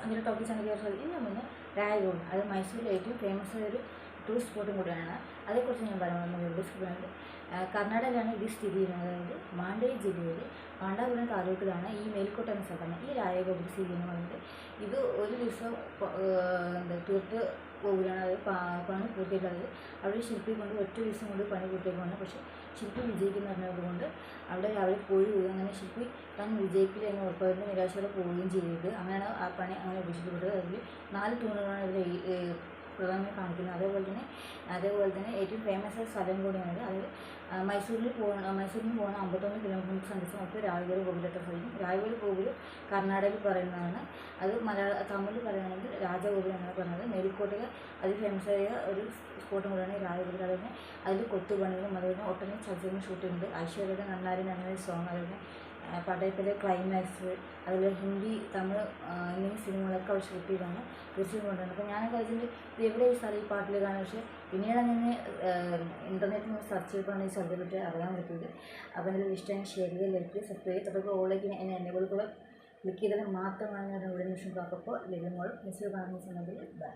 അതിൻ്റെ topic channel ഇന്ന് മുന്നേ രായഗോഡ്, അത് മൈസൂരിലെ ഏറ്റവും ഫേമസ് ആയ ഒരു ടൂറിസ്റ്റ് സ്പോട്ടും കൂടിയാണ്. അതേക്കുറിച്ച് ഞാൻ പറയുന്നത് ഡിസ്ക്രിപ്ഷനിൽ. കർണാടകയിലാണ് ഇത് സ്ഥിതി ചെയ്യുന്നത്. അതായത് മാണ്ടേരി ജില്ലയിൽ പാണ്ഡാപുരം താലൂക്കിലാണ് ഈ മേൽക്കോട്ട എന്ന സ്ഥലമാണ് ഈ രായഗോപുരം സ്ഥിതി ചെയ്യുന്നത്. ഇത് ഒരു ദിവസം തീർത്ത് പോവുകയാണ്. അത് പണി പൂർത്തിയിട്ടുള്ളത് അവിടെ ശില്പി കൊണ്ട് ഒറ്റ ദിവസം കൊണ്ട് പണി പൂർത്തിയാക്കുകയാണ്. പക്ഷേ ശില്പി വിജയിക്കുന്ന പറഞ്ഞതുകൊണ്ട് അവിടെ രാവിലെ പോയി അങ്ങനെ ശില്പി താൻ വിജയിക്കില്ല എന്ന് ഉറപ്പായിട്ട് നിരാശയോടെ പോവുകയും ചെയ്തത്. അങ്ങനെയാണ് ആ പണി അങ്ങനെ ഉപേക്ഷിക്കപ്പെട്ടത്. അതിൽ 4 തൂണുകളാണ് ഇതിൽ പ്രധാനമായി കാണിക്കുന്നത്. അതേപോലെ തന്നെ ഏറ്റവും ഫേമസ് ആയ സ്ഥലം കൂടിയാണത്. അത് മൈസൂരിൽ നിന്ന് പോകുന്ന 51 കിലോമീറ്റർ സഞ്ചരിച്ച് നമുക്ക് രായഗോഡ് ഗോപുരത്തെ സാധിക്കും. രായഗോഡ് ഗോപുരം കർണാടകയിൽ പറയുന്നതാണ്. അത് തമിഴിൽ പറയുകയാണെങ്കിൽ രാജഗോപുരം എന്നാണ് പറയുന്നത്. മേൽക്കോട്ടയിലെ അതിഫേമസായ ഒരു സ്പോട്ടും കൂടിയാണ് രായഗോപുരം. അതുപോലെ അതിൽ കൊത്തുപണികളും അതുപോലെ ഒട്ടനവധി ചലച്ചിത്രം ഷൂട്ടിംഗ്, ഐശ്വര്യയുടെ നന്നാരി നന്നാരി സോങ്, അതുപോലെ പടയപ്പിലെ ക്ലൈമാക്സ്, അതുപോലെ ഹിന്ദി, തമിഴ് എന്നീ സിനിമകളൊക്കെ അവർ ഷൂട്ട് ചെയ്താണ് തീർച്ചയായും കൊണ്ടുവരുന്നത്. അപ്പോൾ ഞാനൊക്കെ അതിൻ്റെ എവിടെ ഈ സ്ഥലം ഈ പാട്ടിൽ കാണുന്നത്. പക്ഷേ പിന്നീട് അങ്ങനെ ഇൻ്റർനെറ്റിൽ നിന്ന് സെർച്ച് ചെയ്തപ്പോഴാണ് ഈ സ്ഥലത്തെ പറ്റി അറിയാൻ പറ്റിയത്. അപ്പോൾ എന്തെങ്കിലും ഇഷ്ടം ഷെയർ ചെയ്ത് ലൈക്ക് സബ്സ്ക്രൈബ് ചെയ്ത് ഓളേക്ക് എന്നെ കൂടെ ക്ലിക്ക് ചെയ്താൽ മാത്രമാണ് ഞാൻ ഇവിടെ നിമിഷം കാക്കപ്പോൾ ലഭ്യങ്ങളും മെസ്സേജ് കാണുന്ന സമയത്തിൽ ബൈ.